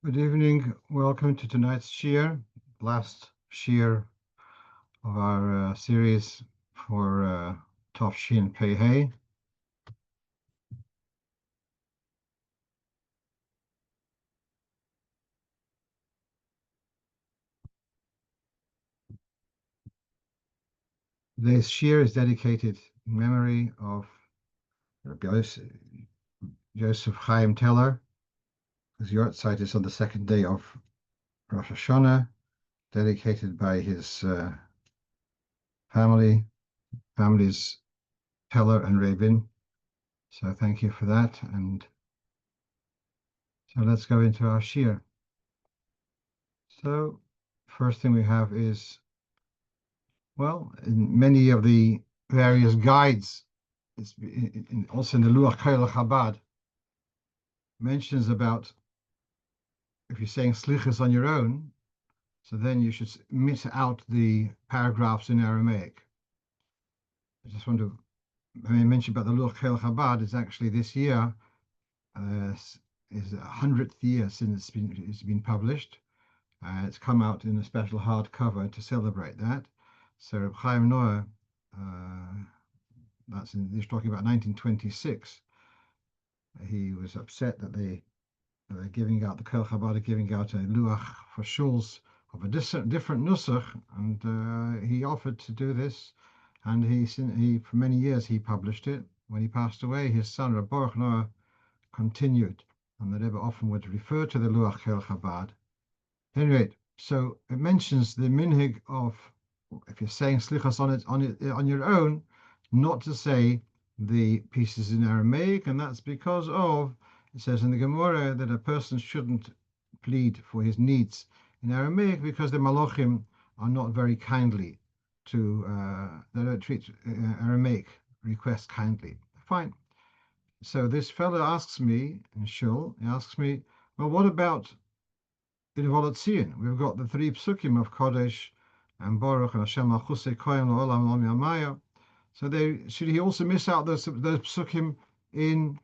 Good evening. Welcome to tonight's shir, last shir of our series for Tov Shin Pei Hey. Today's shir is dedicated in memory of Rabbi Joseph Chaim Teller, whose yahrzeit is on the second day of Rosh Hashanah, dedicated by his families Teller and Rabin. So thank you for that. And so let's go into our shir. So first thing we have is, well, in many of the various guides, also in the Luach Kailach Chabad, mentions about if you're saying slichas on your own, so then you should miss out the paragraphs in Aramaic. I just want to mention about the Luach Kailach Chabad is actually this year is 100th year since it's been published. It's come out in a special hardcover to celebrate that. So Reb Chaim Noah, he's talking about 1926. He was upset that they're giving out, the Kel Chabad are giving out a luach for shuls of a different nusach, and he offered to do this, and he for many years he published it. When he passed away, his son Reb Baruch Noah continued, and the Rebbe often would refer to the luach Kel Chabad. Anyway, so it mentions the minhag of if you're saying slichas on your own, not to say the pieces in Aramaic, and that's because of, it says in the Gemara that a person shouldn't plead for his needs in Aramaic because the Malachim are not very kindly they don't treat Aramaic requests kindly. Fine. So this fellow asks me in Shul, he asks me, well, what about in Volotzion? We've got the three psukim of Kodesh and Baruch and Hashem Achusei Kohen Olam Olam Yamaya. So should he also miss out those psukim in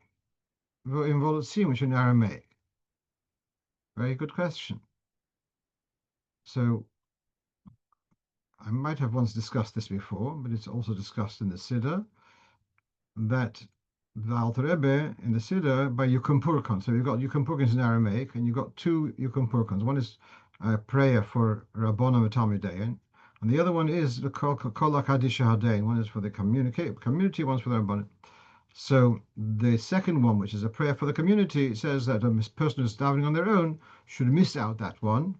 Volotzion, which are in Aramaic? Very good question. So I might have once discussed this before, but it's also discussed in the Siddur that the Alter Rebbe in the Siddur by Yukum Purkan. So you've got Yukum Purkans in Aramaic, and you've got two Yukum Purkans. One is a prayer for Rabbonim Talmidein, and the other one is the Kol HaKadisha Hadein. One is for the community, one's for the Rabbonim. So the second one, which is a prayer for the community, says that a person who's davening on their own should miss out that one,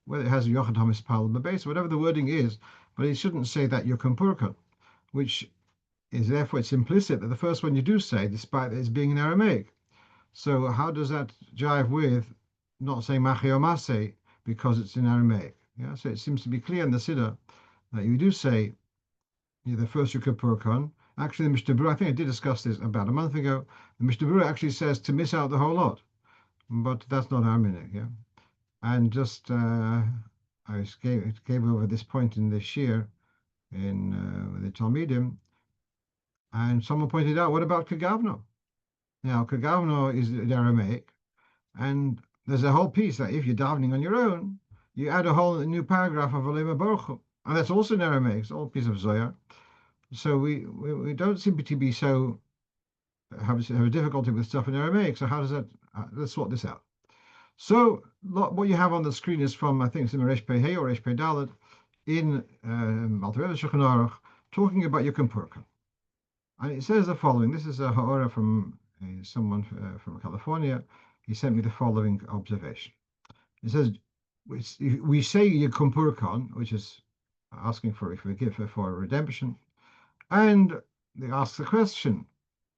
whether it has Yochad HaMispal B'Beis, whatever the wording is, but it shouldn't say that Yukum Purkan, which is therefore it's implicit that the first one you do say, despite it being in Aramaic. So how does that jive with not saying Machi because it's in Aramaic? Yeah, so it seems to be clear in the Siddur that you do say the first Yukum Purkan. Actually, the Mishnah Berurah, I think I did discuss this about a month ago. The Mishnah Berurah actually says to miss out the whole lot, but that's not Aramaic. Yeah, and just I gave over this point in the Shir in the Talmidim. And someone pointed out, what about Kagavno? Now, Kagavno is in Aramaic, and there's a whole piece that if you're davening on your own, you add a whole new paragraph of Alema Baruch, and that's also in Aramaic. It's all a piece of Zohar. So we don't seem to be so have a difficulty with stuff in Aramaic. So how does that? Let's sort this out. So what you have on the screen is from, I think it's in Resh Pei Hey or Resh Pei Dalet in Alter Rebbe Shulchan Aruch, talking about Yukum Purkan. And it says the following. This is a ha'ora from someone from California. He sent me the following observation. It says, we say Yukum Purkan, which is asking for for redemption, and they ask the question,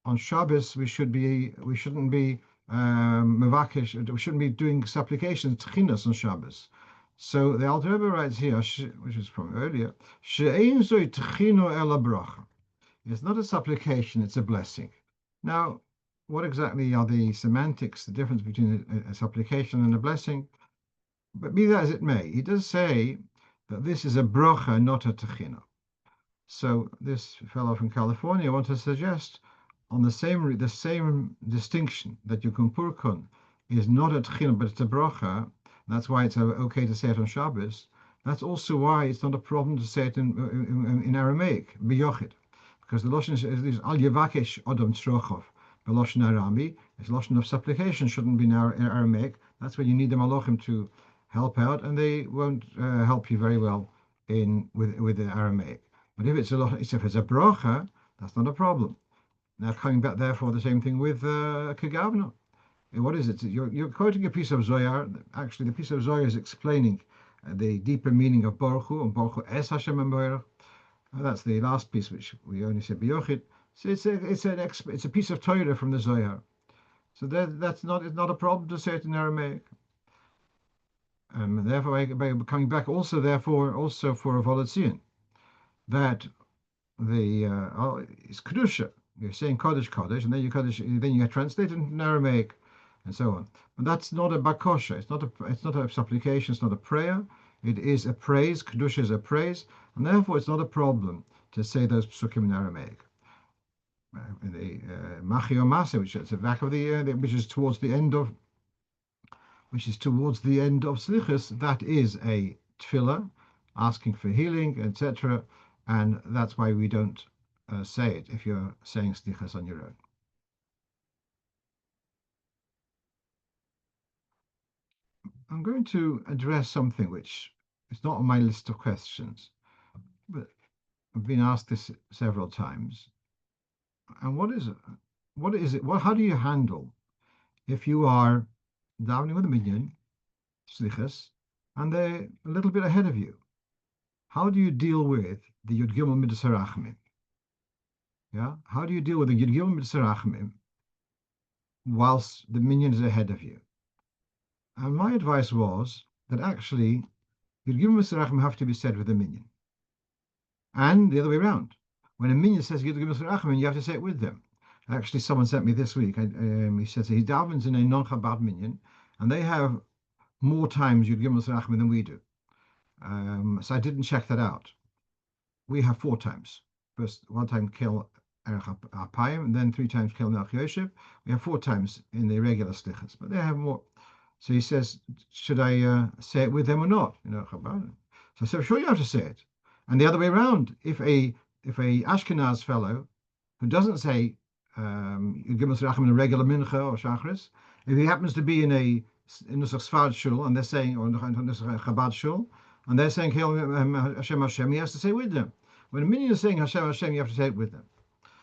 on Shabbos we shouldn't be mevakesh, we shouldn't be doing supplications tchinas on Shabbos. So the Alter Rebbe writes here, which is from earlier, she'ein zoi tchino ela bracha. It's not a supplication, it's a blessing. Now, what exactly are the semantics, the difference between a supplication and a blessing? But be that as it may, he does say that this is a bracha, not a techina. So this fellow from California wants to suggest on the same distinction that Yukum Purkan is not a tchina, but it's a bracha. That's why it's okay to say it on Shabbos. That's also why it's not a problem to say it in Aramaic, biyochid, because the lashon is al yevakesh odom tzrochov. The lashon Arami is lashon of supplication, shouldn't be in Aramaic. That's when you need the malachim to help out, and they won't help you very well in with the Aramaic. But if it's a bracha, that's not a problem. Now coming back, therefore, the same thing with kegavna. What is it? You're quoting a piece of Zohar. Actually, the piece of Zohar is explaining the deeper meaning of Baruch Hu, and Baruch Hu es Hashem and Baruch. That's the last piece, which we only said Biyochid. So it's a piece of Torah from the Zohar. So that's not, it's not a problem to say it in Aramaic. Therefore, by coming back also, therefore, also for a Volotzian, that it's kedusha. You're saying Kodesh Kodesh, and then you translate it in Aramaic, and so on. But that's not a bakosha. It's not a supplication. It's not a prayer. It is a praise. Kedusha is a praise, and therefore it's not a problem to say those psukim in Aramaic. In the Machio Mase, which is the back of the which is towards the end of Slichus, that is a tefillah, asking for healing, etc. And that's why we don't say it if you're saying Slichus on your own. I'm going to address something which is not on my list of questions, but I've been asked this several times. And what is it? How do you handle if you are davening with a minyan, Slichus, and they're a little bit ahead of you? How do you deal with the Yud Gimel Midas Harachmim? Yeah, how do you deal with the Yud Gimel Midas Harachmim whilst the minyan is ahead of you? And my advice was that actually Yud Gimel Midas Harachmim have to be said with the minyan, and the other way around. When a minyan says Yud Gimel Midas Harachmim, you have to say it with them. Actually, someone sent me this week. He says he davens in a non-Chabad minyan, and they have more times Yud Gimel Midas Harachmim than we do. So I didn't check that out. We have 4 times. First, 1 time Kel Erech Apayim, and then 3 times Kel Melch Yosef. We have 4 times in the regular slichas, but they have more. So he says, should I say it with them or not? Chabad. So I said, sure, you have to say it. And the other way around, if a Ashkenaz fellow who doesn't say Yud Gimel Rachim in a regular mincha or shachris, if he happens to be in a Sfard shul and they're saying, or in a Chabad shul, and they're saying Hashem Hashem, he has to say with them. When a minyan is saying Hashem Hashem, you have to say it with them.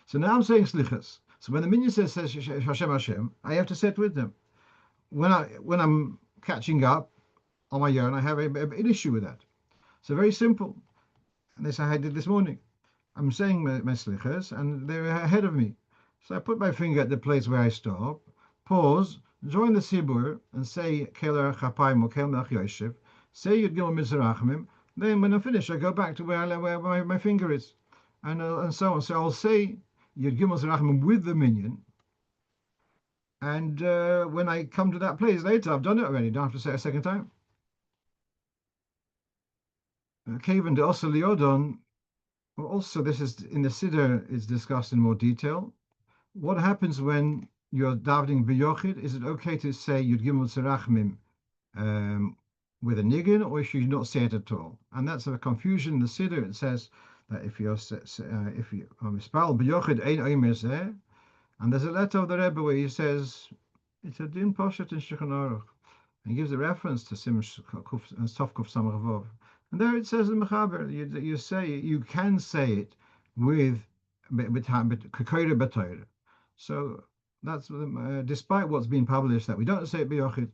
So now I'm saying slichas. So when the minyan says Hashem Hashem, I have to say it with them. When I'm catching up on my own, I have an issue with that. So very simple. And this I did this morning. I'm saying my slichas, and they're ahead of me. So I put my finger at the place where I stop, pause, join the sibur, and say Keler Chapayim or Kel Melch Yosef. Say Yud Gimel Midas Harachmim. Then when I finish, I go back to where my finger is, and so on. So I'll say Yud Gimel Midas Harachmim with the minyan, and when I come to that place later, I've done it already. Don't have to say it a second time. Kaven de Osa Liodon. Also, this is in the Siddur is discussed in more detail. What happens when you're davening biyochid? Is it okay to say Yud Gimel Midas Harachmim with a niggin, or should you not say it at all? And that's a confusion in the Siddur. It says that if you mispal biyochid ein oimer, and there's a letter of the Rebbe where he says it's a din poshet in Shulchan Aruch, and he gives a reference to Sim Sof Kuf Samach Vav, and there it says in Mechaber you can say it with Kekore B'Torah. So that's despite what's been published that we don't say it biyochid.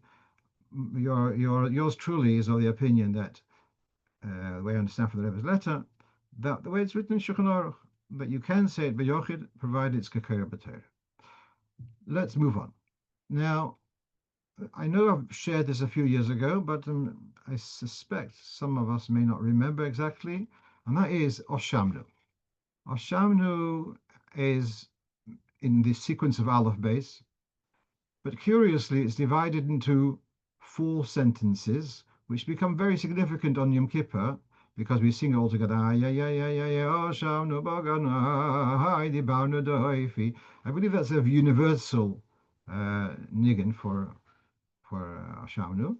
Yours truly is of the opinion that the way I understand from the Rebbe's letter, that the way it's written in Shulchan Aruch, that you can say it biyochid provided it's Kekore B'Torah. Let's move on. Now, I know I've shared this a few years ago, but I suspect some of us may not remember exactly, and that is Oshamnu. Oshamnu is in the sequence of Aleph Beis, but curiously it's divided into 4 sentences, which become very significant on Yom Kippur, because we sing it all together. I believe that's a universal niggin for for Shamnu.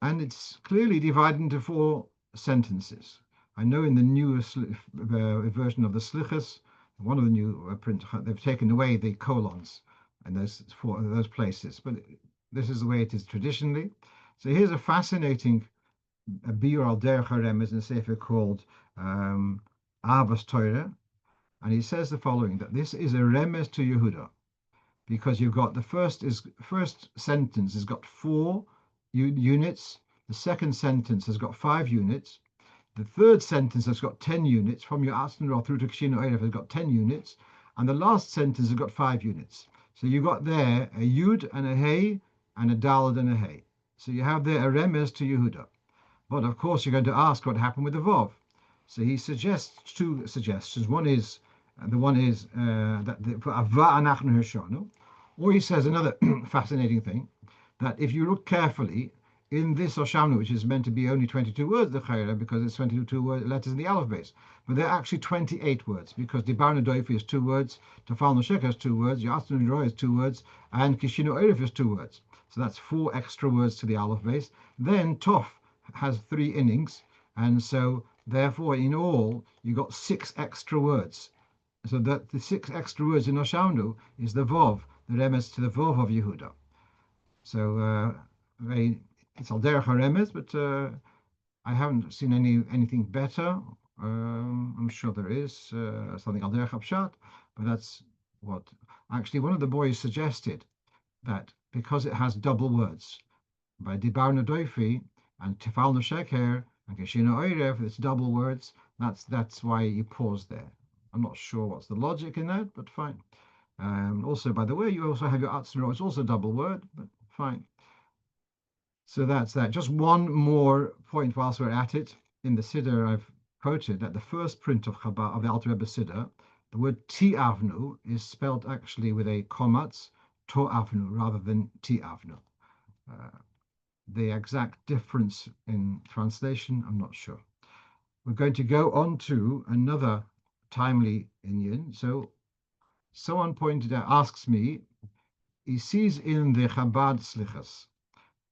And it's clearly divided into 4 sentences. I know in the newest version of the Slichas, one of the new print, they've taken away the colons in those places, but this is the way it is traditionally. So here's a fascinating biur al derech haremes in a sefer called Avos Torah, and he says the following: that this is a remes to Yehuda, because you've got the first sentence has got 4 units, the second sentence has got 5 units, the third sentence has got 10 units, from your Anash.org through to Kshino Erev has got 10 units, and the last sentence has got 5 units. So you've got there a Yud and a Hey and a Daled and a Hey. So you have there a remes to Yehuda. But of course, you're going to ask what happened with the Vov. So he suggests 2 suggestions. One is that for Ava Anachnu Hishanu, or he says another fascinating thing, that if you look carefully in this Oshamnu, which is meant to be only 22 words, the Chayra, because it's 22 letters in the Aleph base, but they're actually 28 words, because Dibarna Doifi is 2 words, Tafal Noshek has 2 words, Yatsunu Roy is 2 words, and Kishino Erif is 2 words. So that's 4 extra words to the Aleph base. Then Tov has 3 innings, and so therefore in all you got 6 extra words. So that the 6 extra words in Oshamnu is the Vov, the remes to the Vov of Yehuda. So it's al derech haremes, but I haven't seen anything better. I'm sure there is something al derech hapshat, but that's what actually one of the boys suggested, that because it has double words by dibarna doifi and tifalna sheker and keshina oirev, it's double words. That's why you pause there. I'm not sure what's the logic in that, but fine. Also, by the way, you also have your atzmiro. It's also a double word, but fine. So that's that. Just one more point whilst we're at it. In the Siddur, I've quoted that the first print of Chabad, of the Alter Rebbe Siddur, the word T-Avnu is spelled actually with a komatz, To-Avnu, rather than T-Avnu. The exact difference in translation, I'm not sure. We're going to go on to another timely Inyan. So someone asks me, he sees in the Chabad Slichas,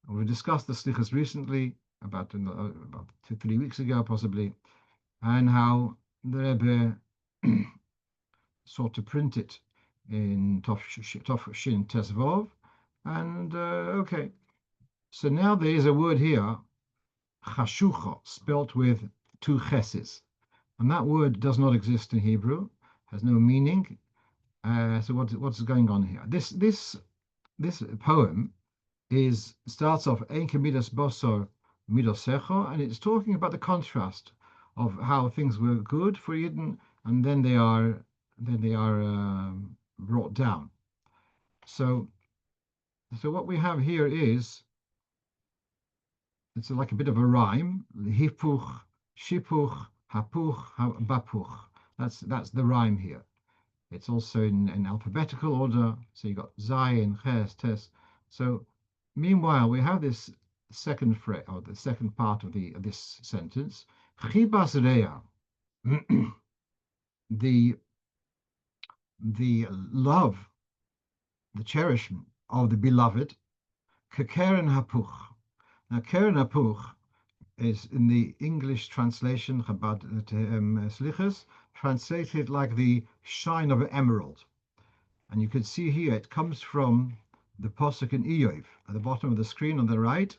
we discussed the slichas recently, about 2-3 weeks ago, possibly, and how the Rebbe sought to print it in Tov Shin Tesvov. And okay, so now there is a word here, chashucha, spelt with 2 cheses, and that word does not exist in Hebrew, has no meaning. So what's going on here? This poem starts off Ein midas bosor midosecho, and it's talking about the contrast of how things were good for Eden, and then they are brought down. So what we have here is it's like a bit of a rhyme: hipuch, shipuch, hapuch, bapuch. That's the rhyme here. It's also in alphabetical order. So you got Zayin, Ches, Tes. So meanwhile, we have this second phrase, or the second part of this sentence, Chibas Rea, the love, the cherishment of the beloved, Kekeren Hapuch. Now, Keren Hapuch is in the English translation, Chabad Slichas, translated like the shine of an emerald. And you can see here it comes from the Posuk in Iyov at the bottom of the screen on the right,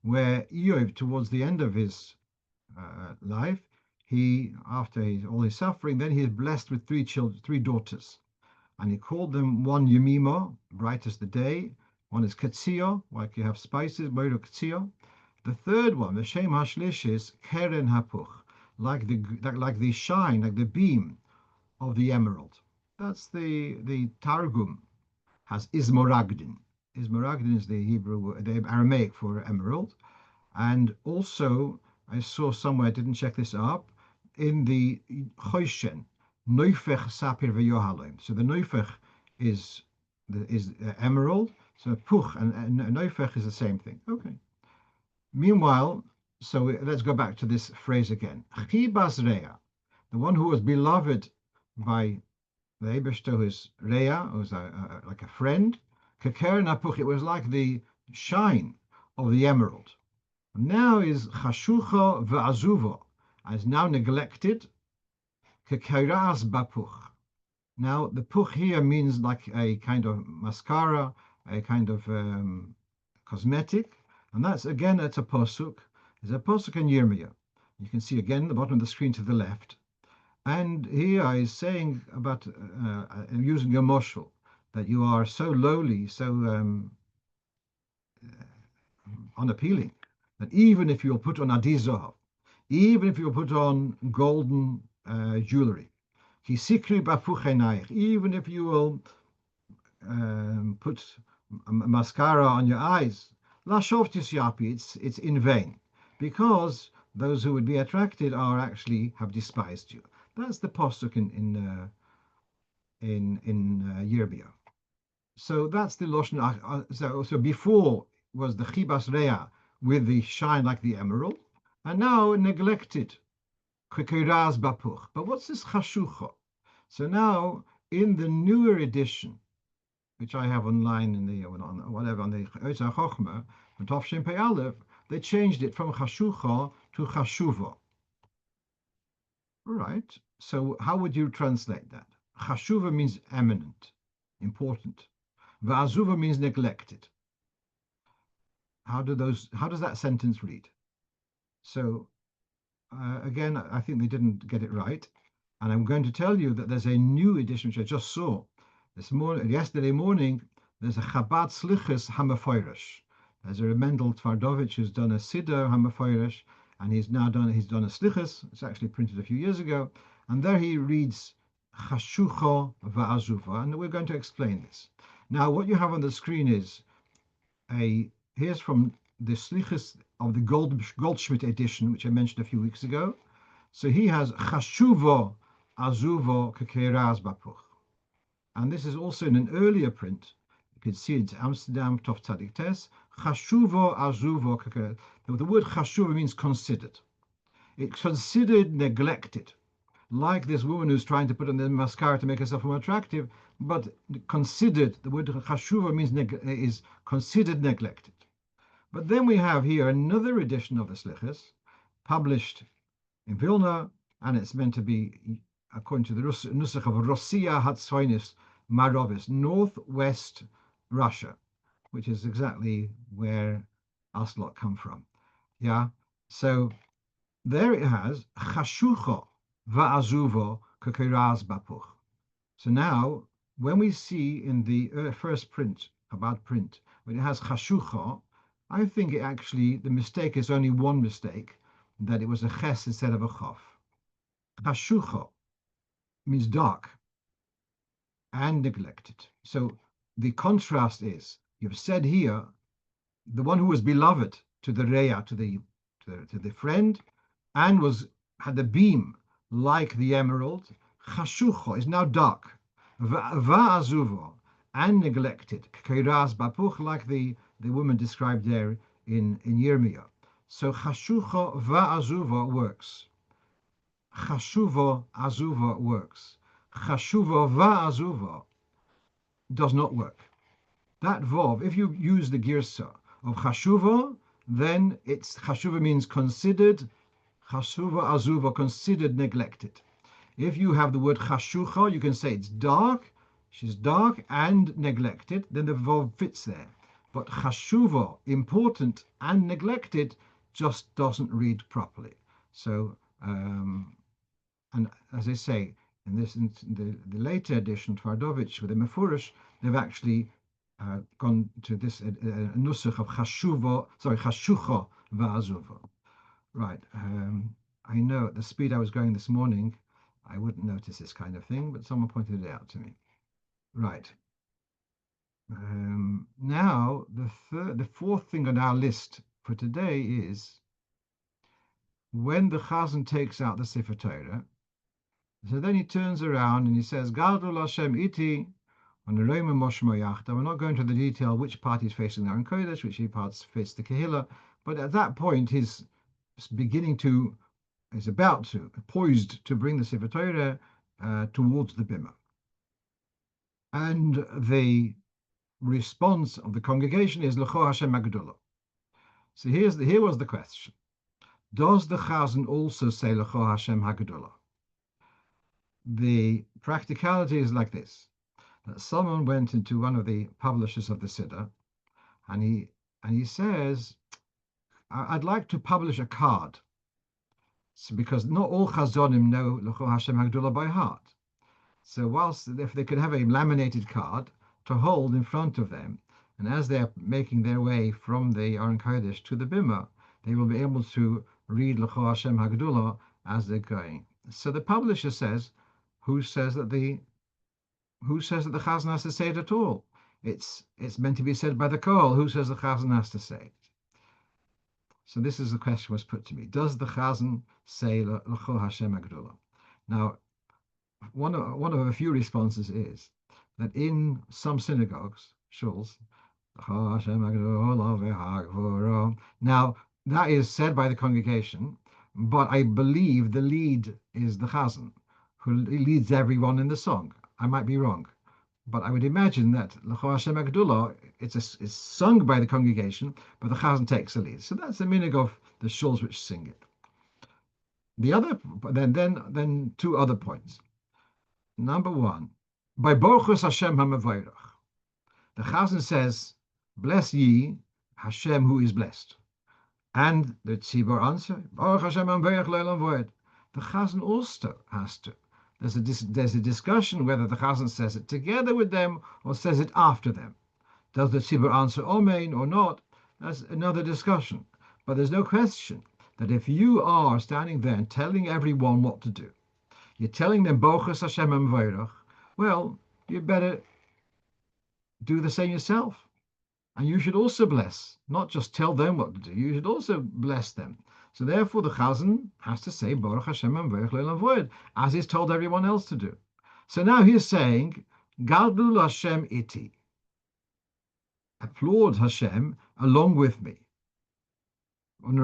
where Iyov, towards the end of his life, after all his suffering, then he is blessed with 3 daughters. And he called them, one Yemimo, bright as the day, one is Katzio, like you have spices, Moiro Katzio. The third one, the Shem Hashlish, is Keren Hapuch, like the shine, like the beam of the emerald. That's the Targum has Ismoragdin. Ismoragdin is the Aramaic for emerald. And also, I saw somewhere, I didn't check this up, in the Choshen, Neufech Sapir V'Yohalem. So the Neufech is emerald. So Puch and Neufech is the same thing. Okay. Meanwhile, so let's go back to this phrase again. Chibas Rea, the one who was beloved by the Ebershter, who's Rea, who's like a friend. Keker Napuch, it was like the shine of the emerald. Now is chashucha va'azuva, is now neglected, kekeras bapuch. Now the puch here means like a kind of mascara, a kind of cosmetic, and that's again it's a posuk. It's a posuk in Yirmiyah. You can see again the bottom of the screen to the left. And here is saying about using a moshel, that you are so lowly, so unappealing, that even if you'll put on adizah, even if you'll put on golden jewelry, even if you will put mascara on your eyes, it's in vain, because those who would be attracted are actually have despised you. That's the postuk in Yirmiyah. So that's the Lashon. So before was the Chibas Rea with the shine like the emerald, and now neglected Kekiraz Bapuch. But what's this Chashucha? So now in the newer edition, which I have online in the on the Otzar Chochma, from Tafshin Pei Aleph, they changed it from Chashucha to Chashuva. All right. So how would you translate that? Chashuva means eminent, important. Va'azuva means neglected. How does that sentence read? So again, I think they didn't get it right. And I'm going to tell you that there's a new edition, which I just saw yesterday morning. There's a Chabad Slichus Hamafeirish. There's a Mendel Tvardovich who's done a Siddur Hamafeirish, and he's done a Slichus. It's actually printed a few years ago. And there he reads Chashucha Va'azuva, and we're going to explain this. Now, what you have on the screen is here's from the Slichus of the Goldschmidt edition, which I mentioned a few weeks ago. So he has Chashuva Azuva Kekeraz Bapuch. And this is also in an earlier print. You can see it's Amsterdam Tov Tzadik Tes. Chashuva Azuva Kekeraz. The word Chashuva means considered. It's considered neglected. Like this woman who's trying to put on the mascara to make herself more attractive, but considered, the word chashuva means is considered neglected. But then we have here another edition of the Slichus, published in Vilna, and it's meant to be, according to the Nusach of Rossiya Hatzvoinis Marovis, northwest Russia, which is exactly where Aslot come from. Yeah, so there it has chashucha va'azuvo kekiraz bapuch. So now, when we see in the first print, about print, when it has chashucha, I think the mistake is only one mistake, that it was a ches instead of a chof. Chashucha means dark and neglected. So the contrast is, you've said here, the one who was beloved to the Reya, to the friend, and had the beam like the emerald, chashucha is now dark, va'azuvo, and neglected, keiraz bapuch, like the woman described there in Yirmiyah. So chashucha va'azuva works. Chashuva azuva works. Chashuva va'azuva does not work. That vov, if you use the girsa of chashuva, then chashuva means considered, chashuva azuva considered neglected. If you have the word chashucha, you can say it's dark, she's dark and neglected, then the vov fits there. But chashuva, important and neglected, just doesn't read properly. So, and as I say, in the later edition, Tvardovich with the Mefurish, they've actually gone to this nusach of chashucha va'azuva. Right. I know at the speed I was going this morning, I wouldn't notice this kind of thing, but someone pointed it out to me. Right. Now, the fourth thing on our list for today is when the Chazan takes out the Sefer Torah. So then he turns around and he says, Gadol Hashem iti on the Roma Moshmo Yachta. We're not going to the detail which part he's facing the Aron Kodesh, which parts face the Kehillah, but at that point he's poised to bring the Sefer Torah towards the Bima. And the response of the congregation is L'cho Hashem Hagdolah. So here was the question. Does the Chazan also say L'cho Hashem Hagdolah? The practicality is like this, that someone went into one of the publishers of the Siddur, and he says, I'd like to publish a card. So because not all Chazonim know L'cho Hashem Hagdolah by heart. So whilst if they could have a laminated card to hold in front of them, and as they're making their way from the Aron Kodesh to the Bima, they will be able to read L'cho Hashem Hagdolah as they're going. So the publisher says, who says that the Chazan has to say it at all? It's meant to be said by the Kohen. Who says the Chazan has to say it? So this is the question was put to me. Does the Chazan say L'cho Hashem Hagdolah? Now, one of a few responses is that in some synagogues, shuls, now that is said by the congregation, but I believe the lead is the Chazan, who leads everyone in the song. I might be wrong, but I would imagine that L'cho Hashem Hagdolah, it's sung by the congregation, but the Chazan takes the lead. So that's the minhag of the shuls which sing it. The other, then two other points. Number one, by Bochus Hashem HaMevayrach. The Chazan says, bless ye Hashem who is blessed. And the Tzibor answer, Baruch Hashem HaMevayrach Le'olam Voed. The Chazan also has to. There's a discussion whether the Chazan says it together with them or says it after them. Does the Tzibor answer Amen or not? That's another discussion. But there's no question that if you are standing there and telling everyone what to do, you're telling them Bochus Hashem HaMevayrach, well, you better do the same yourself. And you should also bless, not just tell them what to do, you should also bless them. So therefore the Chazan has to say Baruch Hashem HaMevayrach Le'olam Voed, as he's told everyone else to do. So now he's saying, Gadlu Hashem iti. Applaud Hashem along with me. And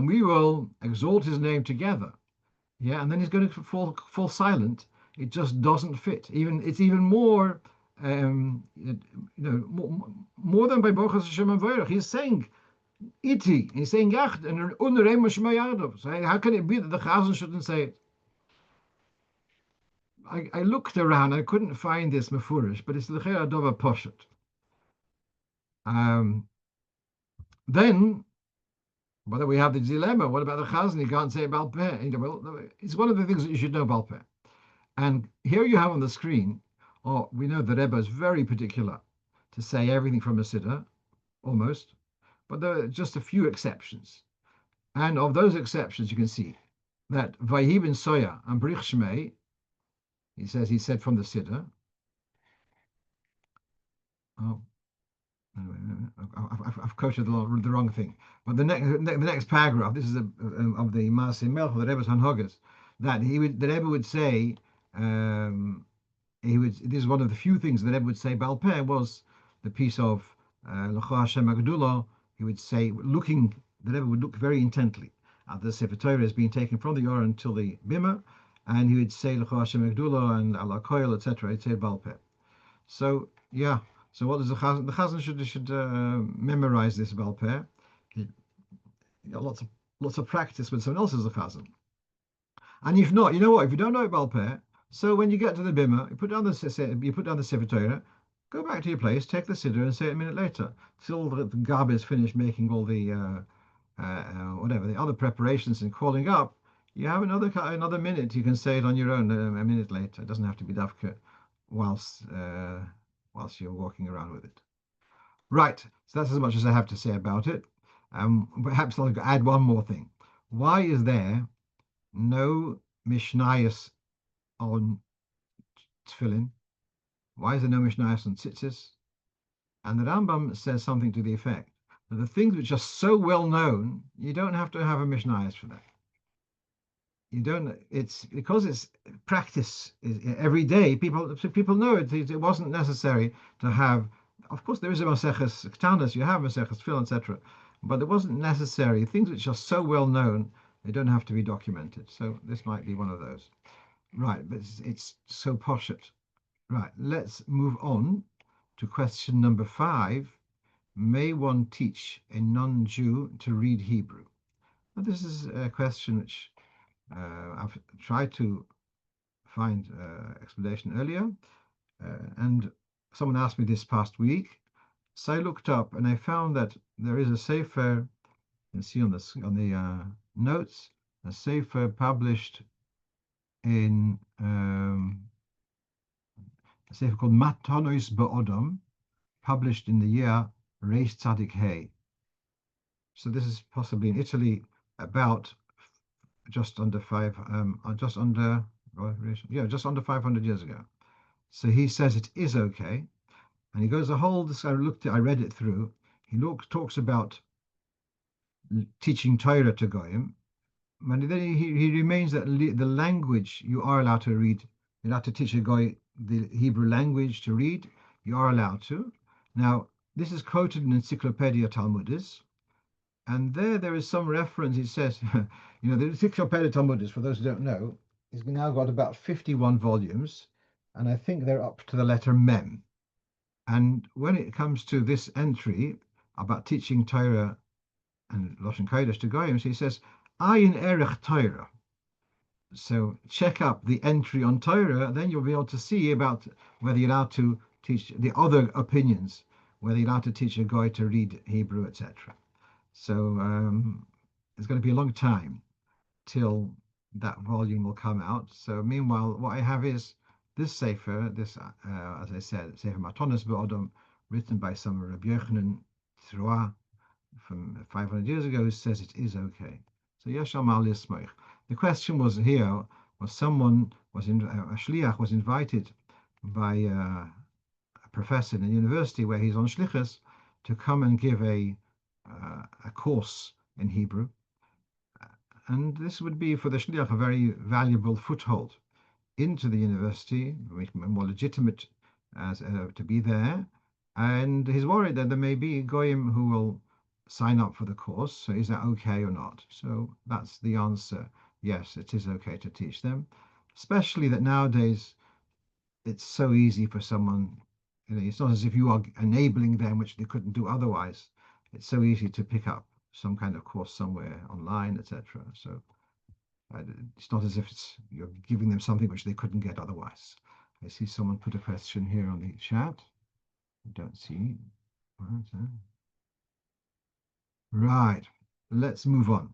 we will exalt his name together. Yeah, and then he's going to fall silent. It just doesn't fit. It's even more, more than by Baruch Hashem HaMevayrach. He's saying iti. He's saying yacht and unreim Shema Yadav. So how can it be that the Chazan shouldn't say it? I looked around. I couldn't find this mefurish, but it's l'chei adova poshet. Then. But we have the dilemma. What about the Chazan? You can't say Baal Peh. Well, it's one of the things that you should know Baal Peh. And here you have on the screen, we know the Rebbe is very particular to say everything from a Siddur, almost, but there are just a few exceptions. And of those exceptions, you can see that Vayhi ben Soya and Brich Shmei, he said from the Siddur. I've quoted the wrong thing. But the next paragraph, this is of the Maaseh Melech, the Rebbe's Hanhogas, that the Rebbe would say, this is one of the few things the Rebbe would say, Baal Peh was the piece of L'cho Hashem Hagdolah. He would say, the Rebbe would look very intently at the Sefer Torah as being taken from the Aron until the Bima, and he would say L'cho Hashem Hagdolah and Ala Koil, etc. He'd say Baal Peh. So, yeah. So what does the Chazan? The Chazan should memorize this Baal Peh. He got lots of practice when someone else is a Chazan. And if not, you know what? If you don't know Baal Peh, so when you get to the Bima, you put down the Sefer Torah, go back to your place, take the Siddur, and say it a minute later, till the Gab is finished making all the the other preparations and calling up. You have another minute. You can say it on your own a minute later. It doesn't have to be dafka whilst you're walking around with it. Right, so that's as much as I have to say about it. Perhaps I'll add one more thing. Why is there no Mishnayos on tefillin? Why is there no Mishnayos on tzitzis? And the Rambam says something to the effect that the things which are so well known, you don't have to have a Mishnayos for that. You don't. It's because it's practice every day. People know it. It wasn't necessary to have. Of course, there is a Maseches Ktanos. You have Maseches Tefillin, etc. But it wasn't necessary. Things which are so well known, they don't have to be documented. So this might be one of those. Right, but it's so poshet. Right, let's move on to question number 5, may one teach a non-Jew to read Hebrew? Now, this is a question which I've tried to find explanation earlier, and someone asked me this past week. So I looked up and I found that there is a sefer, you can see on the notes, a sefer published in a sefer called Matonos Be'odom, published in the year Reish Tzadik Hey. So this is possibly in Italy, about just under just under, just under 500 years ago. So he says it is okay, and he goes the whole. I read it through. He talks about teaching Torah to goyim, and then he remains that the language you are allowed to read. You're allowed to teach a goy the Hebrew language to read. You are allowed to. Now this is quoted in Encyclopedia Talmudis. And there is some reference. He says, the Encyclopedia Talmudis, for those who don't know, has now got about 51 volumes, and I think they're up to the letter Mem. And when it comes to this entry about teaching Torah and Lashon Kodesh to Goyim, he says, Ayin Erech Torah. So check up the entry on Torah, then you'll be able to see about whether you're allowed to teach the other opinions, whether you're allowed to teach a Goy to read Hebrew, etc. So it's going to be a long time till that volume will come out. So meanwhile, what I have is this sefer, as I said, Sefer Matonos Be'odom, written by some Rabbi Yochanan Tzroa from 500 years ago, who says it is okay. So Yesham Al Yismoich. The question was here, a shliach was invited by a professor in a university where he's on shlichus to come and give a course in Hebrew, and this would be for the shliach a very valuable foothold into the university, more legitimate as to be there. And he's worried that there may be goyim who will sign up for the course. So is that okay or not? So that's the answer. Yes, it is okay to teach them, especially that nowadays it's so easy for someone. It's not as if you are enabling them, which they couldn't do otherwise. It's so easy to pick up some kind of course somewhere online, etc. So it's not as if you're giving them something which they couldn't get otherwise. I see someone put a question here on the chat. I don't see. Right. Let's move on.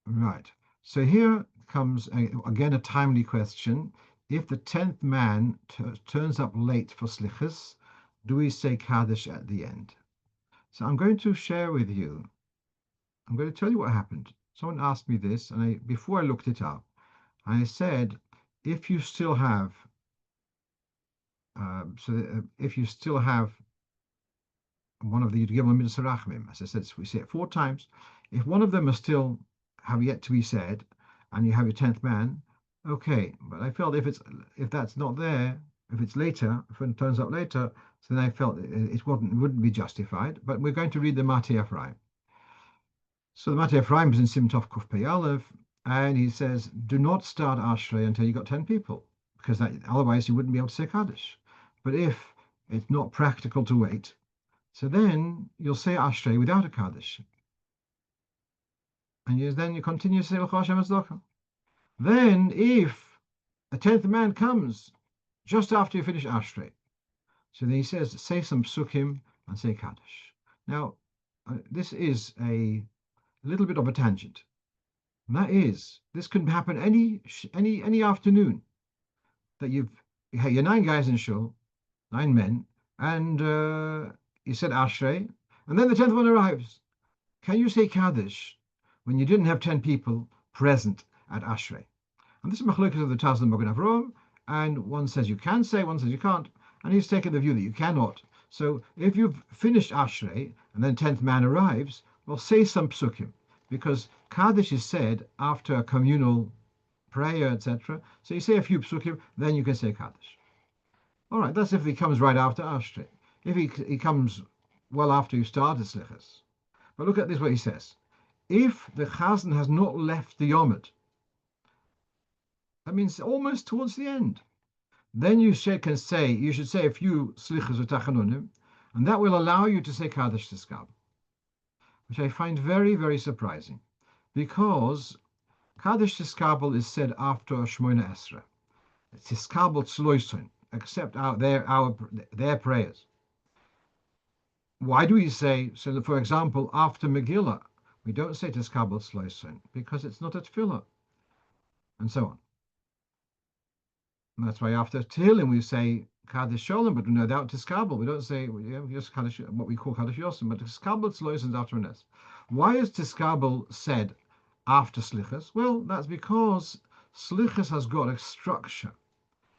Right. So here comes again a timely question. If the 10th man turns up late for slichus, do we say Kaddish at the end? So I'm going to share with you. I'm going to tell you what happened. Someone asked me this, and before I looked it up, I said, if you still have, if you still have one of the Gimel Midas Rachmim, as I said, we say it 4 times. If one of them are still have yet to be said, and you have your 10th man, okay. But I felt if that's not there, if it's later, if it turns up later, so then I felt it wouldn't be justified. But we're going to read the Mati Ephraim. So the Mati Ephraim is in Simtov Kuf Pei Aleph, and he says, do not start Ashrei until you got 10 people, because otherwise you wouldn't be able to say Kaddish. But if it's not practical to wait, so then you'll say Ashrei without a Kaddish. And then you continue to say L'chol Hashem Tzedakah. Then if a 10th man comes just after you finish Ashrei, so then he says, say some psukim and say Kaddish. Now, this is a little bit of a tangent. And that is, this can happen any afternoon that you're 9 guys in shul, 9 men, and you said Ashrei, and then the 10th one arrives. Can you say Kaddish when you didn't have 10 people present at Ashrei? And this is Machlokes of the Taz and Magen Avraham, and one says you can say, one says you can't, and he's taken the view that you cannot. So if you've finished Ashrei and then 10th man arrives, well, say some psukim, because Kaddish is said after a communal prayer, etc. So you say a few psukim, then you can say Kaddish. All right, that's if he comes right after Ashrei. If he comes well after you started Slichas. But look at this, what he says. If the Chazan has not left the Yomid, that means almost towards the end. then you you should say a few slichas or tachanunim, and that will allow you to say Kaddish Tiskabel, which I find very, very surprising, because Kaddish Tiskabel is said after Shmoina Esra. Tiskabel Tzloisun, except their prayers. Why do we say, so for example, after Megillah, we don't say Tiskabel Tzloisun, because it's not a tefillah, and so on. And that's why after Tehillim we say Kaddish Sholem, but no doubt Tiskabel. We don't say just Kaddish, what we call Kaddish Yosem, but Tiskabel Tzloisun is after Nes. Why is Tiskabel said after Slichas? Well, that's because Slichas has got a structure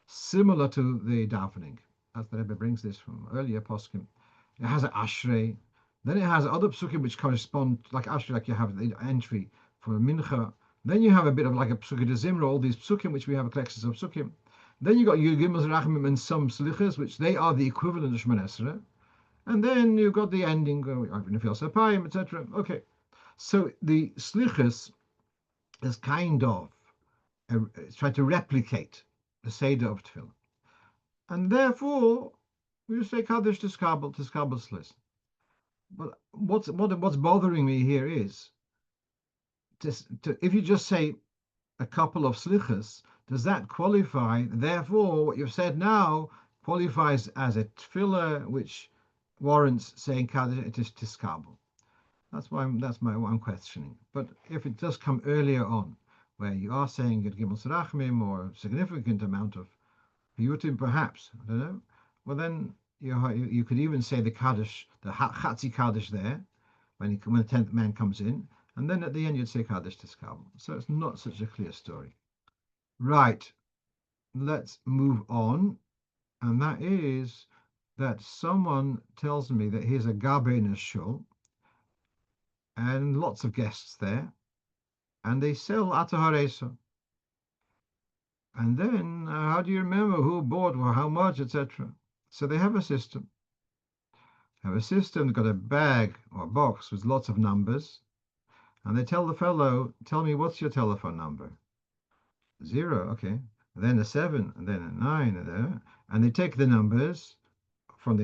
similar to the davening. As the Rebbe brings this from earlier poskim. It has an ashrei, then it has other psukim which correspond, like ashrei, like you have the entry for mincha. Then you have a bit of like a psukim de zimra, all these psukim which we have a collection of psukim. Then you got Yud Rachamim and some slichas, which they are the equivalent of Shemon Esrei. And then you've got the ending, Nefil Sapayim, etc. Okay, so the slichas is kind of trying to replicate the Seder of Tefillah. And therefore, we say Kaddish Tiskabel Slis. But what's bothering me here is, if you just say a couple of slichas, does that qualify? Therefore, what you've said now qualifies as a tefillah, which warrants saying Kaddish Tiskabel. That's what I'm questioning. But if it does come earlier on, where you are saying Gid Gimel Serachmim or a significant amount of Piyutim, perhaps, I don't know, well then you could even say the Kaddish, the Chatzi Kaddish there, when the 10th man comes in, and then at the end you'd say Kaddish Tiskabel. So it's not such a clear story. Right, let's move on, and that is that someone tells me that here's a Gabe in a shul, and lots of guests there, and they sell Atahareso. And then, how do you remember who bought or how much, etc.? So they have a system. They've got a bag or a box with lots of numbers, and they tell the fellow, tell me what's your telephone number? 0, okay. And then a 7, and then a 9, and they take the numbers from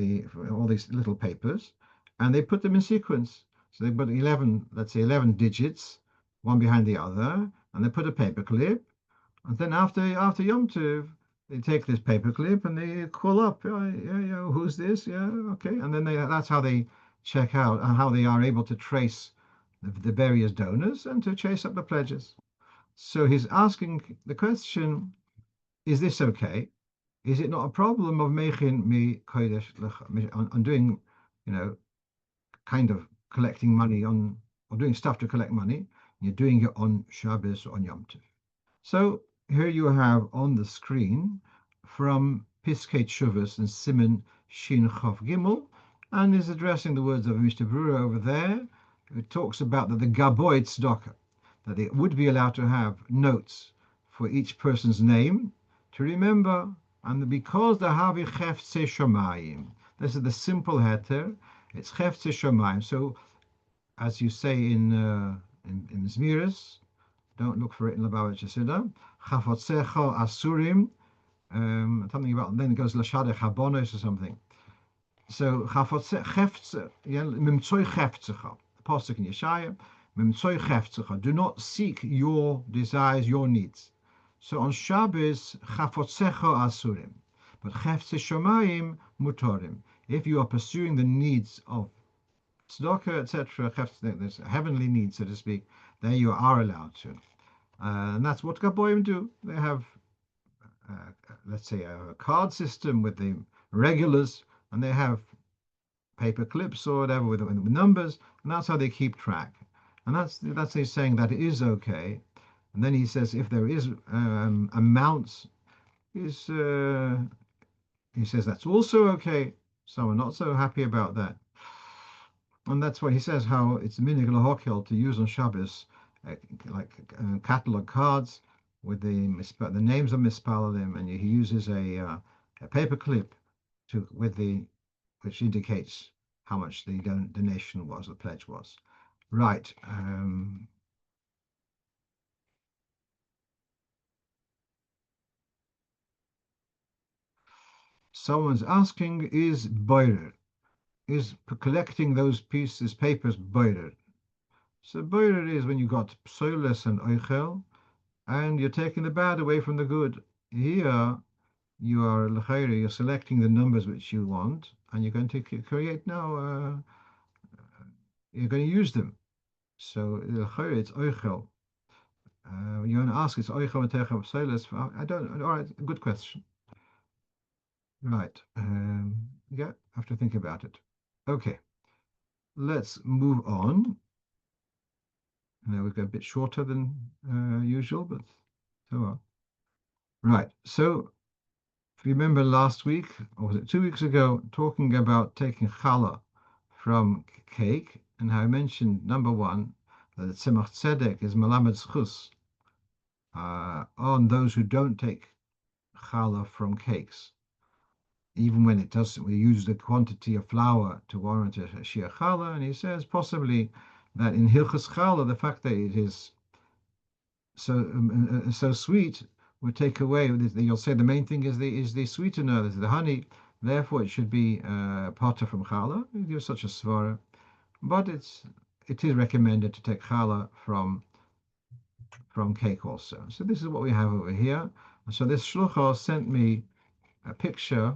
all these little papers, and they put them in sequence. So they put 11, let's say 11 digits, one behind the other, and they put a paper clip. And then after Yom Tov, they take this paper clip and they call up, yeah, who's this? Yeah, okay. And then that's how they check out and how they are able to trace the various donors and to chase up the pledges. So he's asking the question, is this okay? Is it not a problem of making me kodesh on doing, kind of collecting money on, or doing stuff to collect money? You're doing it on Shabbos or on Yom Tov. So here you have on the screen from Piskei Teshuvos and Siman Shin Chof Gimel, and is addressing the words of Mr. Brewer over there. It talks about that the Gaboy Tzedakah, that they would be allowed to have notes for each person's name to remember, and because the Havi Cheftze Shomayim, this is the simple heter, it's Cheftze Shomayim. So, as you say in Zmiris, don't look for it in Lubavitch Hasidah. Chafotzecha Asurim, something about, then it goes Lashadeh Chabonos or something. So Chafotze, Mimtzoi Cheftzecha, the Pasuk in Yeshaya, Mimtzoi Cheftzecha, do not seek your desires, your needs. So on Shabbos, Chafotzecha Asurim, but Cheftze Shomayim Mutorim. If you are pursuing the needs of tzedakah, etc., there's heavenly needs, so to speak, there you are allowed to. And that's what Gaboim do. They have, let's say, a card system with the regulars, and they have paper clips or whatever with numbers, and that's how they keep track. And that's he's saying that it is okay. And then he says if there is amounts, he says that's also okay. Some are not so happy about that. And that's why he says how it's minig lahokel to use on Shabbos, catalog cards with the names of mispalalim, and he uses a paper clip which indicates how much the donation was, the pledge was. Right. Someone's asking, is boirer, is collecting those pieces, papers, boirer? So boirer is when you got psoilus and oichel, and you're taking the bad away from the good. Here, you are l'chayre, you're selecting the numbers which you want, and you're going to create now, you're going to use them. So l'chayre, it's oichel. You're going to ask, it's oichel and psoilus. I don't, all right, good question. Right. Yeah, I have to think about it. Okay, let's move on. Now we've got a bit shorter than usual, but so on. Right. So if you remember last week, or was it 2 weeks ago, talking about taking challah from cake, and how I mentioned number one, that tzemach tzedek is malamed zchus on those who don't take challah from cakes, even when it doesn't, we use the quantity of flour to warrant a shir challah, and he says possibly that in hilchas challah, the fact that it is so sweet would take away. You'll say the main thing is the sweetener, the honey. Therefore, it should be potter from challah. You give such a svara, but it is recommended to take challah from cake also. So this is what we have over here. So this shlucha sent me a picture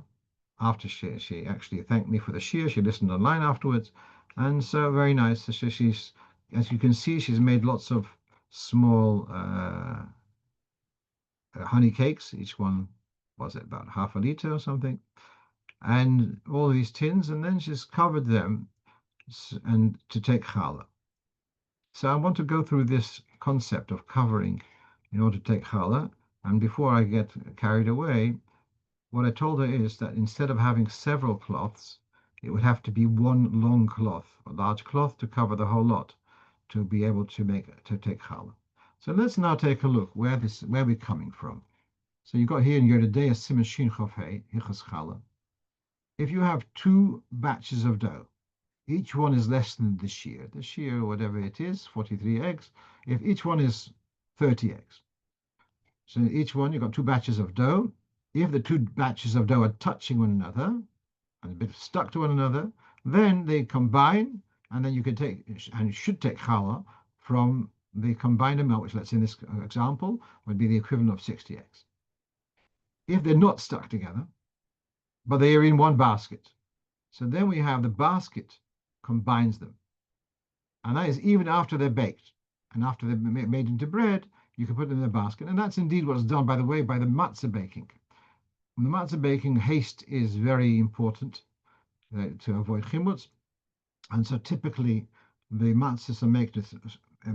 after she actually thanked me for the shir. She listened online afterwards, and so very nice. So she's, as you can see, she's made lots of small honey cakes. Each one was it about half a liter or something, and all these tins, and then she's covered them and to take challah. So I want to go through this concept of covering in order to take challah. And before I get carried away, what I told her is that instead of having several cloths, it would have to be one long cloth, a large cloth to cover the whole lot, to be able to take challah. So let's now take a look where we're coming from. So you've got here in your day a siman shin chof hey, hichas challah. If you have two batches of dough, each one is less than the shear, whatever it is, 43 eggs. If each one is 30 eggs, so each one you've got two batches of dough. If the two batches of dough are touching one another and a bit stuck to one another, then they combine, and then you can take and should take challah from the combined amount, which let's say in this example would be the equivalent of 60 eggs. If they're not stuck together, but they are in one basket. So then we have the basket combines them. And that is even after they're baked. And after they're made into bread, you can put them in the basket. And that's indeed what's done, by the way, by the matzah baking. In the matzah baking, haste is very important to avoid chimutz. And so typically, the matzahs are made with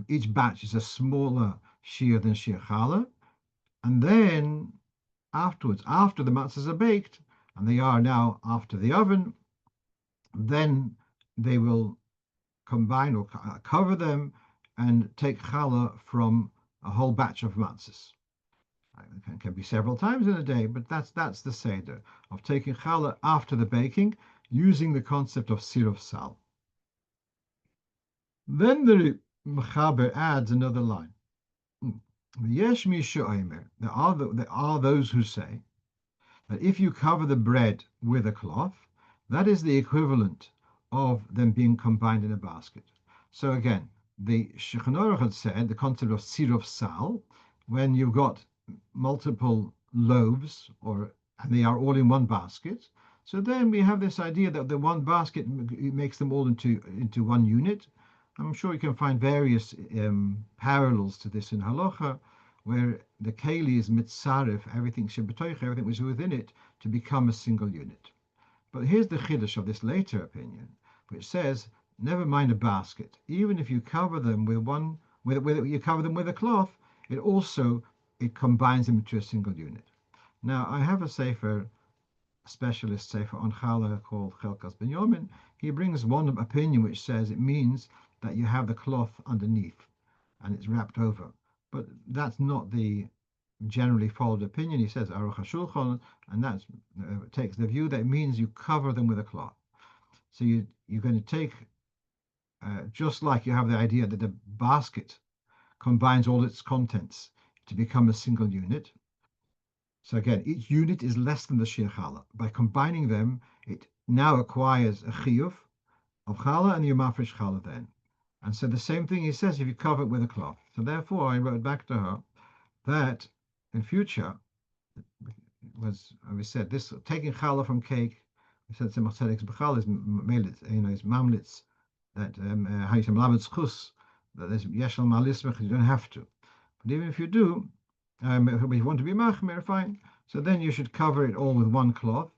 each batch is a smaller shear than shear challah. And then afterwards, after the matzahs are baked, and they are now after the oven, then they will combine or cover them and take challah from a whole batch of matzahs. It can be several times in a day, but that's the seder of taking challah after the baking, using the concept of siruf sal. Then the Mechaber adds another line. Yesh mi she'omer. There are those who say that if you cover the bread with a cloth, that is the equivalent of them being combined in a basket. So again, the Shulchan Aruch had said the concept of siruf sal, when you've got multiple loaves, and they are all in one basket. So then we have this idea that the one basket makes them all into one unit. I'm sure you can find various parallels to this in halacha, where the keli is mitzaref, everything shebetoich, everything which is within it, to become a single unit. But here's the chiddush of this later opinion, which says, never mind a basket. Even if you cover them with you cover them with a cloth, it combines them into a single unit. Now, I have a specialist sefer on challah called Chelkas Ben Yomin. He brings one opinion which says it means that you have the cloth underneath and it's wrapped over. But that's not the generally followed opinion. He says Aruch HaShulchan, and that takes the view that it means you cover them with a cloth. So you're going to take, just like you have the idea that the basket combines all its contents to become a single unit. So again, each unit is less than the shir challah. By combining them, it now acquires a chiyuv of challah and you mafresh challah then. And so the same thing he says if you cover it with a cloth. So therefore, I wrote back to her that in future was we said this taking challah from cake. We said Tzemach Tzedek's b'chal is melit, is mamlitz that hayishem lavetz chus that there's yeshal malismech. You don't have to, but even if you do, if you want to be machmer, fine. So then you should cover it all with one cloth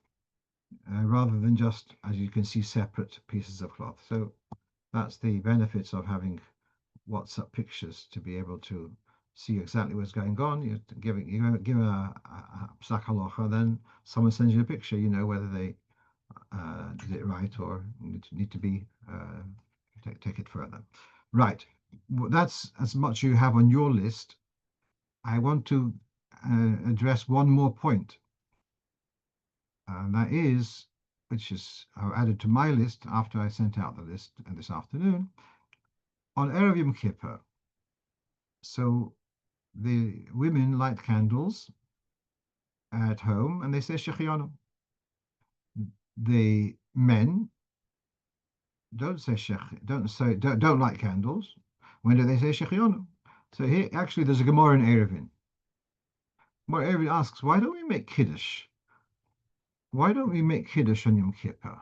rather than just, as you can see, separate pieces of cloth. So that's the benefits of having WhatsApp pictures to be able to see exactly what's going on. You give a psak halacha, then someone sends you a picture. You know whether they did it right or need to be take it further. Right, that's as much you have on your list. I want to address one more point, and that is, which is added to my list after I sent out the list this afternoon, on Erev Yom Kippur. So the women light candles at home and they say Shechianu. The men don't light candles. When do they say Shechianu? So here actually there's a Gemara in Erevin. Gemara Erevin asks, why don't we make Kiddush? Why don't we make Kiddush on Yom Kippur?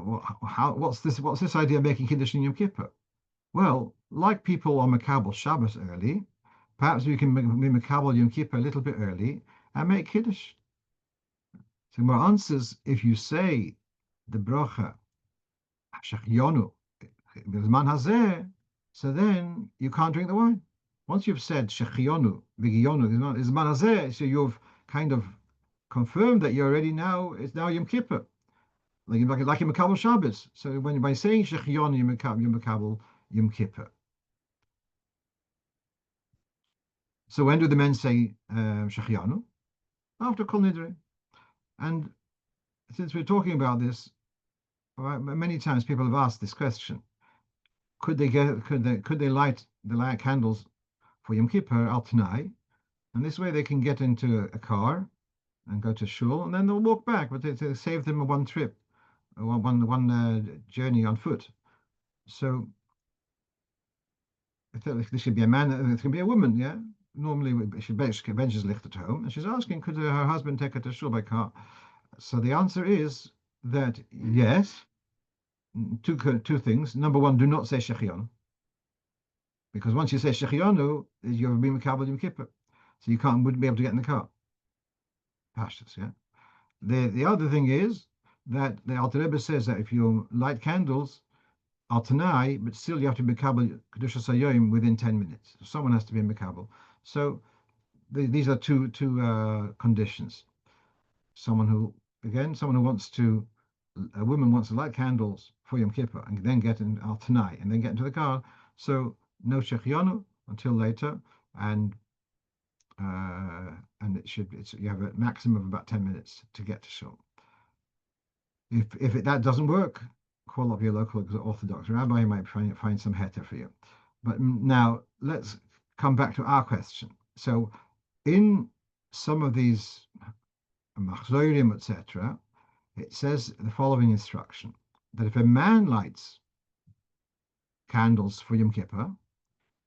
What's this idea of making Kiddush on Yom Kippur? Well, like people on Makabel Shabbos early, perhaps we can be Makabel Yom Kippur a little bit early and make Kiddush. So my answers, if you say the bracha, Shechionu, B'zman hazeh, so then you can't drink the wine. Once you've said Shechionu, B'giyonu, B'zman hazeh, so you've kind of confirmed that you're already now, it's now Yom Kippur. Like in Makabel Shabbos. So when by saying Shechionu, you Makabel Yom Kippur. So when do the men say Shechianu? After Kol Nidre. And since we're talking about this, many times people have asked this question: Could they light the candles for Yom Kippur al Tanai, and this way they can get into a car and go to shul, and then they'll walk back, but they save them one trip, one journey on foot. So this should be a man, it can be a woman, yeah. Normally she benches licht at home, and she's asking, could her husband take her to shul by car? So the answer is that yes. Two things. Number one, do not say Shechianu, because once you say Shechianu, you're being Makabel Yom Kippur, so wouldn't be able to get in the car. Pashtus, yeah. The other thing is that the Alter Rebbe says that if you light candles, al Tanai, but still you have to be Makabel Kedushas Hayom within 10 minutes. So someone has to be Makabel. So these are two conditions. Someone who wants to, a woman wants to light candles for Yom Kippur and then get in al Tanai and then get into the car. So no Shechianu until later, and you have a maximum of about 10 minutes to get to shul. If that doesn't work, call up your local Orthodox rabbi. He might find some heter for you. But now let's come back to our question. So in some of these machzorim, etc., it says the following instruction, that if a man lights candles for Yom Kippur,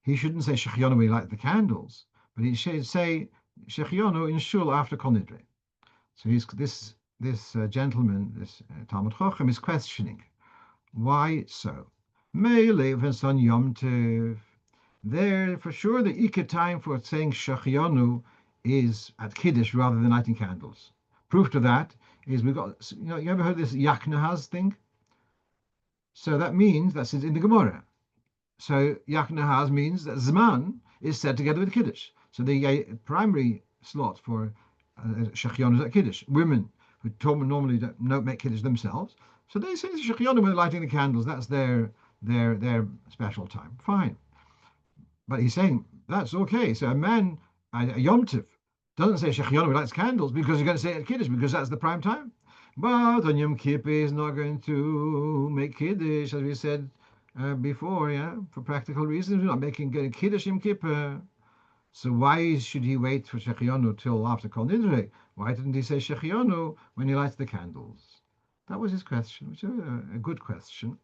he shouldn't say Shechianu when he lights the candles, but he should say Shechianu in shul after Kol Nidre. So this gentleman, this Talmud Chochem, is questioning why so. Meile v'son Yom Tov. There, for sure, the Ikar time for saying Shechianu is at Kiddush rather than lighting candles. Proof to that is we've got, you ever heard this Yaknahaz thing? So that means that's in the Gemara. So Yaknahaz means that Zman is said together with Kiddush. So the primary slot for Shechianu is at Kiddush. Women who normally don't make Kiddush themselves, so they say Shechianu when they're lighting the candles. That's their special time. Fine. But he's saying that's okay. So a man, a Yom Tov, doesn't say Shechianu when he lights candles because he's going to say it at Kiddush because that's the prime time. But on Yom Kippur, he's not going to make Kiddush, as we said before, yeah, for practical reasons. We're not making getting Kiddush Yom Kippur. So why should he wait for Shechianu till after Kol Nidre? Why didn't he say Shechianu when he lights the candles? That was his question, which is a good question.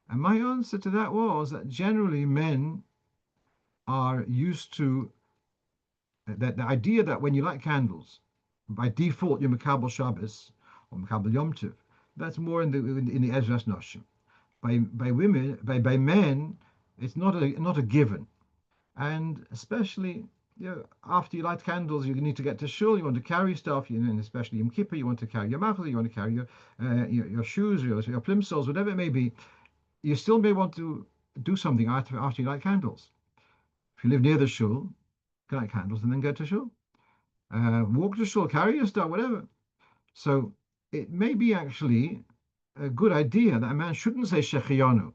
And my answer to that was that generally men are used to that the idea that when you light candles, by default you're Makabel Shabbos or Makabel Yom Tov. That's more in the Ezras Noshim. By women, by men, it's not a given. And especially, after you light candles, you need to get to shul. You want to carry stuff, and especially Yom Kippur, you want to carry your machzor, you want to carry your shoes, your plimsolls, whatever it may be. You still may want to do something after you light candles. If you live near the shul, light candles and then go to shul. Walk to shul, carry your stuff, whatever. So it may be actually a good idea that a man shouldn't say Shechianu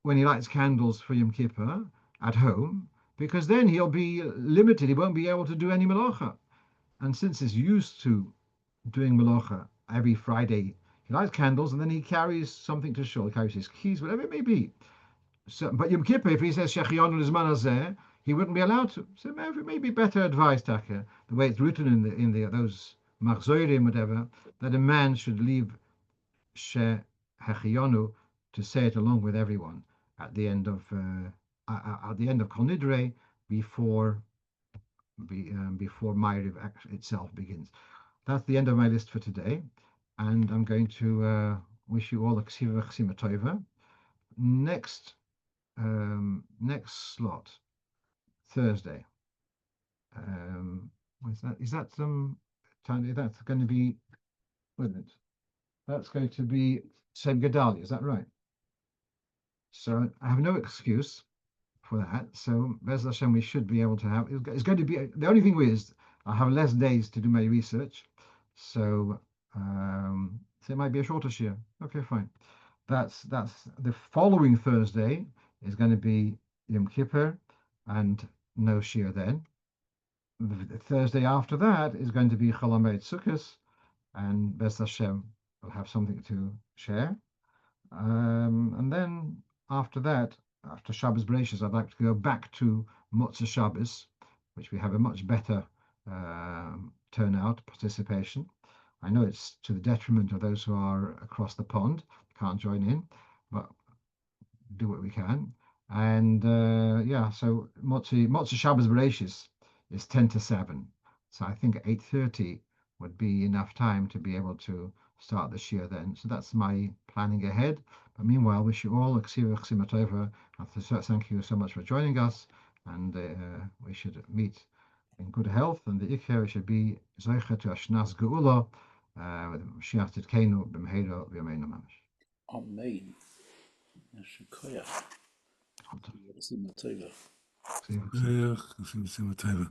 when he lights candles for Yom Kippur at home, because then he'll be limited. He won't be able to do any melacha. And since he's used to doing melacha every Friday, he lights candles and then he carries something to shul, he carries his keys, whatever it may be. So, but Yom Kippur, if he says Shechianu Lizman Hazeh, he wouldn't be allowed to. So maybe better advice, Taka, the way it's written in those machzorim, whatever, that a man should leave She Hechionu to say it along with everyone at the end of Kol Nidre before before Ma'ariv itself begins. That's the end of my list for today, and I'm going to wish you all a ksiva chsima tova. Next slot, Thursday. Is that Tanya? That's going to be, wait a minute. That's going to be Shem Gedalia. Is that right? So I have no excuse for that. So Bez Hashem, we should be able to have. It's going to be the only thing is I have less days to do my research, so so it might be a shorter year. Okay, fine. That's the following Thursday is going to be Yom Kippur, and no shir then. The Thursday after that is going to be Chol Hamoed Sukkos, and Bez Hashem will have something to share. And then after that, after Shabbos Bereishis, I'd like to go back to Motzei Shabbos, which we have a much better turnout, participation. I know it's to the detriment of those who are across the pond, can't join in, but do what we can. And yeah, so Motzei Shabbos Bereishis is 10 to 7. So I think 8:30 would be enough time to be able to start this year then. So that's my planning ahead. But meanwhile, wish you all a ksiva chsima tova. Thank you so much for joining us. And we should meet in good health. And the ikher should be zoicha to ashnas geula. Mashiach tzidkenu b'mheira v'yameinu mamash. Amen. Shikoyach. Ksiva Ksiva tova. chsima. Yeah, yeah,